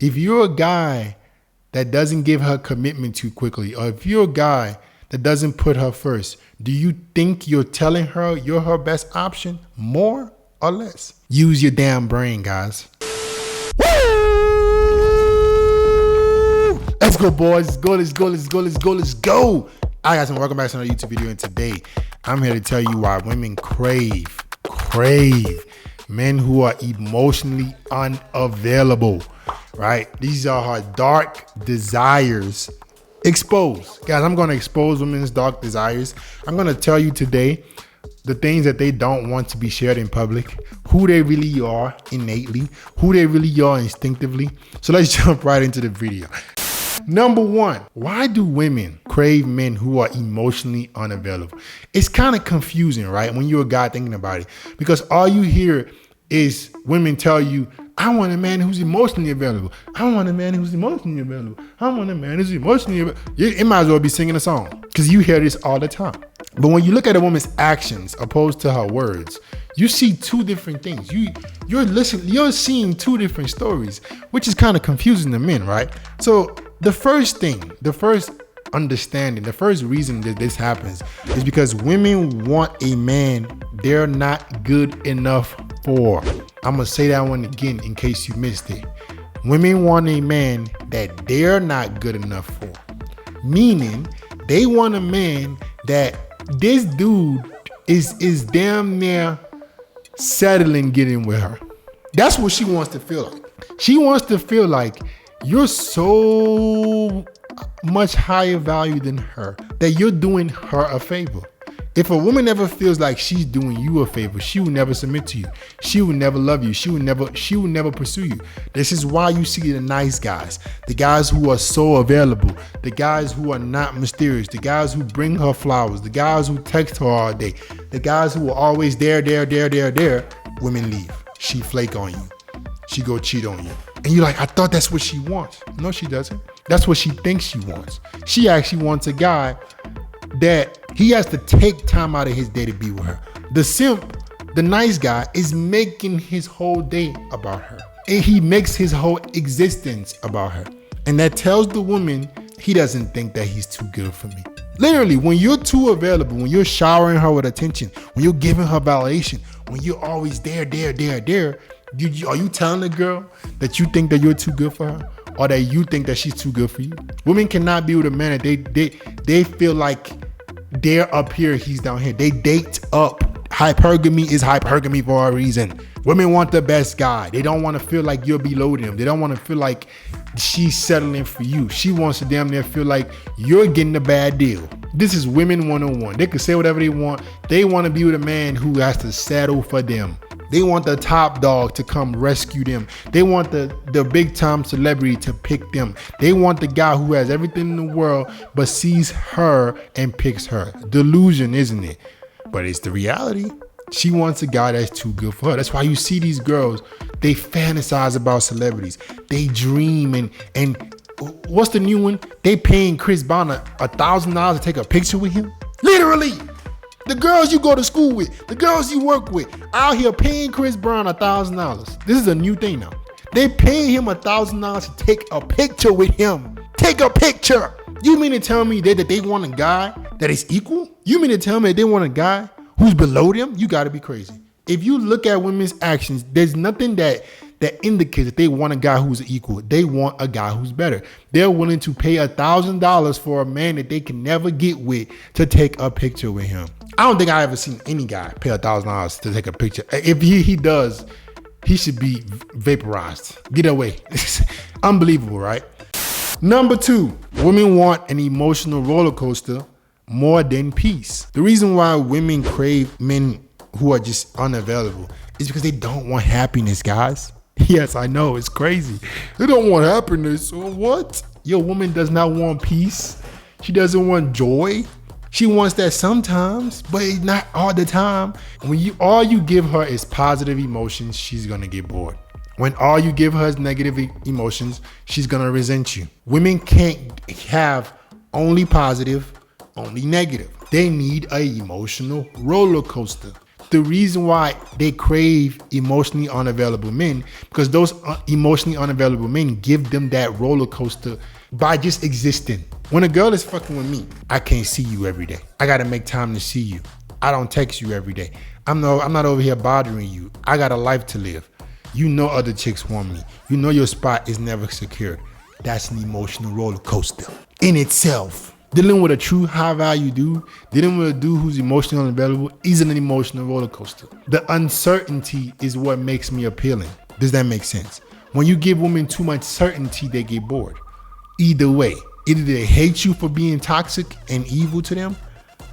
If you're a guy that doesn't give her commitment too quickly, or if you're a guy that doesn't put her first, do you think you're telling her you're her best option? More or less? Use your damn brain, guys. Woo! Let's go, boys. Let's go, let's go, let's go, let's go, let's go. Hi guys, and welcome back to another YouTube video. And today I'm here to tell you why women crave men who are emotionally unavailable, right? These are her dark desires exposed. Guys, I'm going to expose women's dark desires. I'm going to tell you today the things that they don't want to be shared in public, who they really are innately, who they really are instinctively. So let's jump right into the video. Number one, why do women crave men who are emotionally unavailable? It's kind of confusing, right? When you're a guy thinking about it, because all you hear is women tell you, I want a man who's emotionally available. I want a man who's emotionally available. I want a man who's emotionally available. It might as well be singing a song because you hear this all the time. But when you look at a woman's actions opposed to her words, you see two different things. You're seeing two different stories, which is kind of confusing to men, right? So the first understanding, the first reason that this happens is because women want a man they're not good enough for. I'm gonna say that one again in case you missed it. Women want a man that they're not good enough for. Meaning they want a man that this dude is damn near settling getting with her. That's what she wants to feel like. She wants to feel like you're so much higher value than her that you're doing her a favor. If a woman ever feels like she's doing you a favor, she will never submit to you. She will never love you. She will never pursue you. This is why you see the nice guys, the guys who are so available, the guys who are not mysterious, the guys who bring her flowers, the guys who text her all day, the guys who are always there. Women leave. She flake on you. She go cheat on you. And you're like, I thought that's what she wants. No, she doesn't. That's what she thinks she wants. She actually wants a guy that he has to take time out of his day to be with her. The simp, the nice guy, is making his whole day about her. And he makes his whole existence about her. And that tells the woman he doesn't think that he's too good for me. Literally, when you're too available, when you're showering her with attention, when you're giving her validation, when you're always there, are you telling the girl that you think that you're too good for her? Or that you think that she's too good for you? Women cannot be with a man that they feel like they're up here, he's down here. They date up. Hypergamy is hypergamy for a reason. Women want the best guy. They don't want to feel like you're below them. They don't want to feel like she's settling for you. She wants to damn near feel like you're getting a bad deal. This is women 101. They can say whatever they want. They want to be with a man who has to settle for them. They want the top dog to come rescue them. They want the big time celebrity to pick them. They want the guy who has everything in the world but sees her and picks her. Delusion, isn't it? But it's the reality. She wants a guy that's too good for her. That's why you see these girls, they fantasize about celebrities. They dream and what's the new one? They paying Chris Brown $1,000 to take a picture with him. Literally. The girls you go to school with, the girls you work with, out here paying Chris Brown $1,000. This is a new thing now. They paying him $1,000 to take a picture with him. Take a picture. You mean to tell me that they want a guy that is equal? You mean to tell me that they want a guy who's below them? You got to be crazy. If you look at women's actions, there's nothing that indicates that they want a guy who's equal. They want a guy who's better. They're willing to pay $1,000 for a man that they can never get with to take a picture with him. I don't think I ever seen any guy pay $1,000 to take a picture. If he does, he should be vaporized. Get away. Unbelievable, right? Number two, women want an emotional roller coaster more than peace. The reason why women crave men who are just unavailable is because they don't want happiness, guys. Yes, I know, it's crazy. They don't want happiness. So what? Your woman does not want peace. She doesn't want joy. She wants that sometimes, but not all the time. When all you give her is positive emotions, she's gonna get bored. When all you give her is negative emotions, she's gonna resent you. Women can't have only positive, only negative. They need an emotional roller coaster. the reason why they crave emotionally unavailable men, because those emotionally unavailable men give them that roller coaster by just existing. When a girl is fucking with me, I can't see you every day. I gotta make time to see you. I don't text you every day. I'm not over here bothering you. I got a life to live. You know other chicks want me. You know your spot is never secured. That's an emotional roller coaster in itself. Dealing with a true high value dude, dealing with a dude who's emotionally unavailable isn't an emotional roller coaster. The uncertainty is what makes me appealing. Does that make sense? When you give women too much certainty, they get bored. Either way, either they hate you for being toxic and evil to them,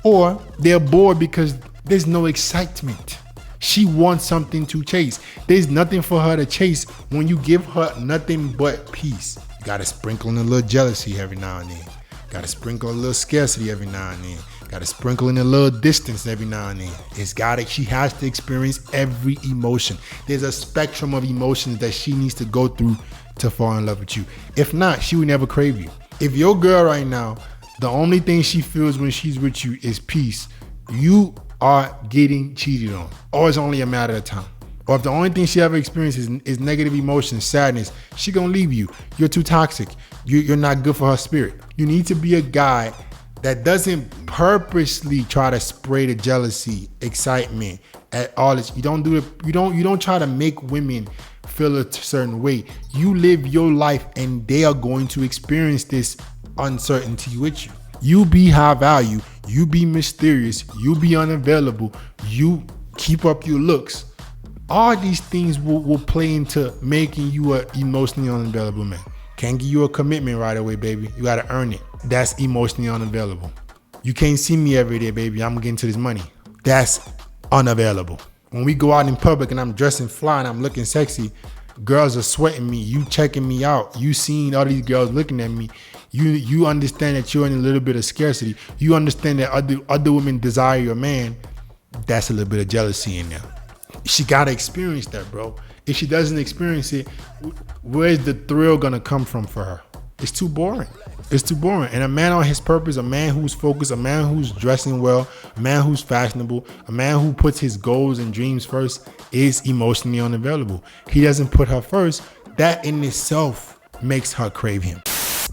or they're bored because there's no excitement. She wants something to chase. There's nothing for her to chase when you give her nothing but peace. You gotta sprinkle in a little jealousy every now and then. Gotta sprinkle a little scarcity every now and then. Gotta sprinkle in a little distance every now and then. She has to experience every emotion. There's a spectrum of emotions that she needs to go through to fall in love with you. If not, she would never crave you. If your girl right now, the only thing she feels when she's with you is peace, you are getting cheated on, or it's only a matter of time. Or if the only thing she ever experiences is negative emotions, sadness, she gonna leave you. You're too toxic. You're not good for her spirit. You need to be a guy that doesn't purposely try to spray the jealousy, excitement at all. You don't do it. You don't try to make women feel a certain way. You live your life, and they are going to experience this uncertainty with you. You be high value. You be mysterious. You be unavailable. You keep up your looks. All these things will play into making you an emotionally unavailable man. Can't give you a commitment right away, baby. You gotta earn it. That's emotionally unavailable. You can't see me every day, baby. I'm getting to this money. That's unavailable. When we go out in public and I'm dressing fly and I'm looking sexy, girls are sweating me. You checking me out. You seeing all these girls looking at me. You understand that you're in a little bit of scarcity. You understand that other women desire your man. That's a little bit of jealousy in there. She gotta experience that, bro. If she doesn't experience it, where's the thrill gonna come from for her? It's too boring. It's too boring. And a man on his purpose, a man who's focused, a man who's dressing well, a man who's fashionable, a man who puts his goals and dreams first is emotionally unavailable. He doesn't put her first. That in itself makes her crave him.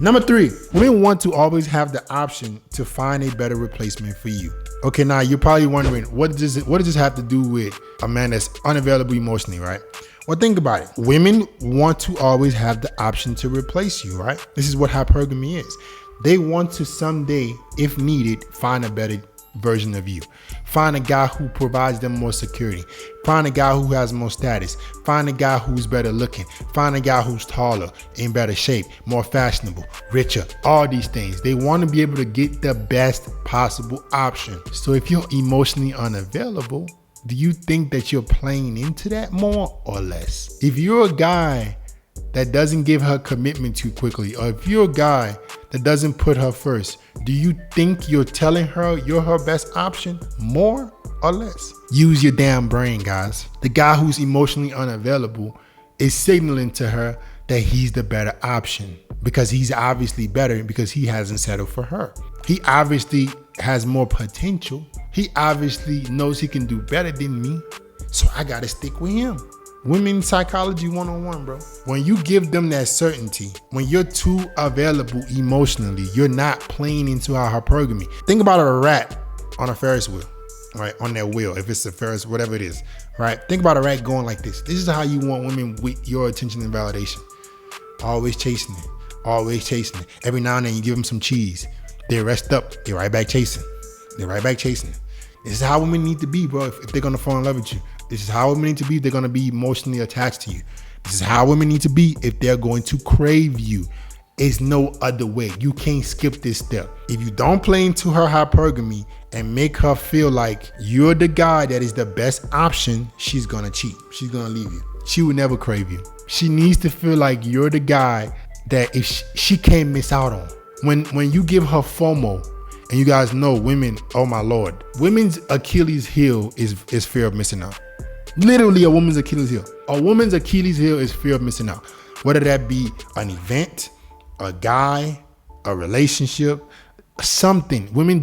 Number 3, women want to always have the option to find a better replacement for you. Okay, now you're probably wondering, what does this have to do with a man that's unavailable emotionally, right? Well, think about it. Women want to always have the option to replace you, right? This is what hypergamy is. They want to someday, if needed, find a better version of you. Find a guy who provides them more security. Find a guy who has more status. Find a guy who's better looking. Find a guy who's taller, in better shape, more fashionable, richer, all these things. They want to be able to get the best possible option. So if you're emotionally unavailable, do you think that you're playing into that more or less? If you're a guy that doesn't give her commitment too quickly, or if you're a guy that doesn't put her first, do you think you're telling her you're her best option more or less? Use your damn brain, guys. The guy who's emotionally unavailable is signaling to her that he's the better option because he's obviously better because he hasn't settled for her. He obviously has more potential. He obviously knows he can do better than me. So I gotta stick with him. Women psychology 101, bro. When you give them that certainty, when you're too available emotionally, you're not playing into our hypergamy. Think about a rat on a Ferris wheel, right? On their wheel, if it's a Ferris, whatever it is, right? Think about a rat going like this. This is how you want women with your attention and validation. Always chasing it, always chasing it. Every now and then you give them some cheese. They rest up, they're right back chasing. They're right back chasing it. This is how women need to be, bro, if they're gonna fall in love with you. This is how women need to be if they're gonna be emotionally attached to you. This is how women need to be if they're going to crave you. It's no other way. You can't skip this step. If you don't play into her hypergamy and make her feel like you're the guy that is the best option, she's gonna cheat. She's gonna leave you. She will never crave you. She needs to feel like you're the guy that if she can't miss out on. When you give her FOMO, and you guys know women, oh my Lord, women's Achilles heel is fear of missing out. Literally a woman's Achilles heel. A woman's Achilles heel is fear of missing out. Whether that be an event, a guy, a relationship, something. Women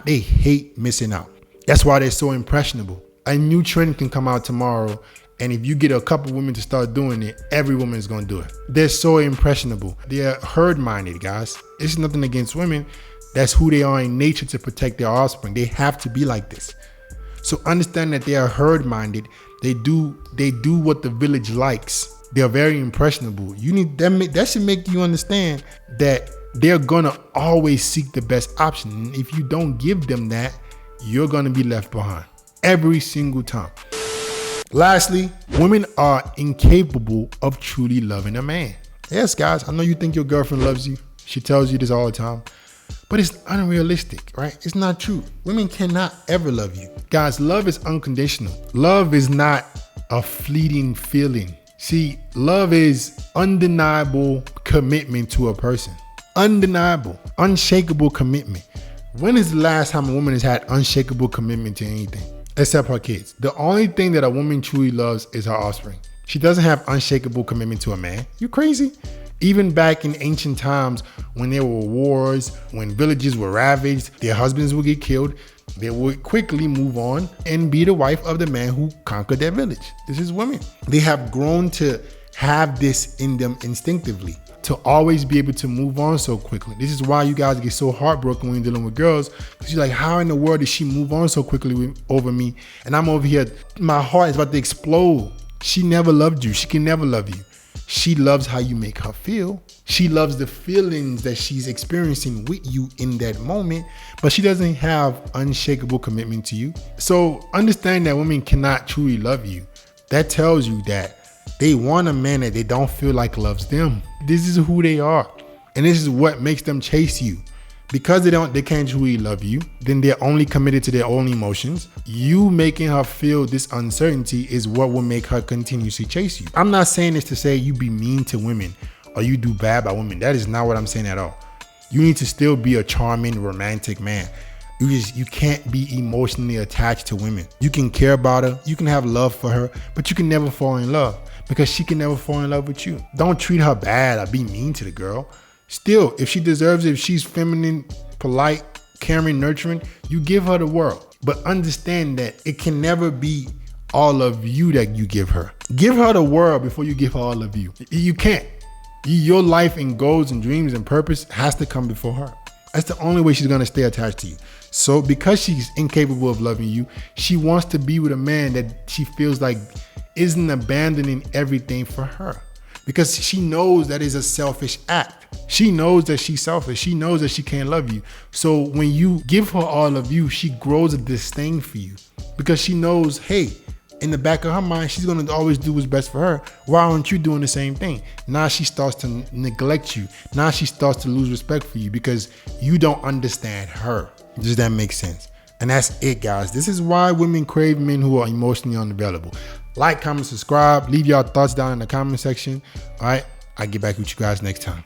they hate missing out. That's why they're so impressionable. A new trend can come out tomorrow, and if you get a couple women to start doing it, every woman is going to do it. They're so impressionable. They're herd-minded, guys. It's nothing against women. That's who they are in nature, to protect their offspring. They have to be like this. So understand that they are herd-minded. They do what the village likes. They're very impressionable. You need that should make you understand that they're gonna always seek the best option. And if you don't give them that, you're gonna be left behind every single time. Lastly, women are incapable of truly loving a man. Yes, guys, I know you think your girlfriend loves you. She tells you this all the time, but it's unrealistic, right? It's not true. Women cannot ever love you. Guys, love is unconditional. Love is not a fleeting feeling. See, love is undeniable commitment to a person. Undeniable, unshakable commitment. When is the last time a woman has had unshakable commitment to anything? Except her kids. The only thing that a woman truly loves is her offspring. She doesn't have unshakable commitment to a man. You crazy? Even back in ancient times, when there were wars, when villages were ravaged, their husbands would get killed, they would quickly move on and be the wife of the man who conquered their village. This is women. They have grown to have this in them instinctively, to always be able to move on so quickly. This is why you guys get so heartbroken when you're dealing with girls, because you're like, how in the world did she move on so quickly over me? And I'm over here, my heart is about to explode. She never loved you. She can never love you. She loves how you make her feel. She loves the feelings that she's experiencing with you in that moment, but she doesn't have unshakable commitment to you. So understand that women cannot truly love you. That tells you that they want a man that they don't feel like loves them. This is who they are. And this is what makes them chase you. Because they can't truly love you, then they're only committed to their own emotions. You making her feel this uncertainty is what will make her continuously chase you. I'm not saying this to say you be mean to women or you do bad by women. That is not what I'm saying at all. You need to still be a charming, romantic man. You can't be emotionally attached to women. You can care about her, you can have love for her, but you can never fall in love because she can never fall in love with you. Don't treat her bad or be mean to the girl. Still, if she deserves it, if she's feminine, polite, caring, nurturing, you give her the world. But understand that it can never be all of you that you give her. Give her the world before you give her all of you. You can't. Your life and goals and dreams and purpose has to come before her. That's the only way she's going to stay attached to you. So because she's incapable of loving you, she wants to be with a man that she feels like isn't abandoning everything for her. Because she knows that is a selfish act. She knows that she's selfish. She knows that she can't love you. So when you give her all of you, she grows a disdain for you. Because she knows, hey, in the back of her mind, she's going to always do what's best for her. Why aren't you doing the same thing? Now she starts to neglect you. Now she starts to lose respect for you because you don't understand her. Does that make sense? And that's it, guys. This is why women crave men who are emotionally unavailable. Like, comment, subscribe. Leave your thoughts down in the comment section. All right. I'll get back with you guys next time.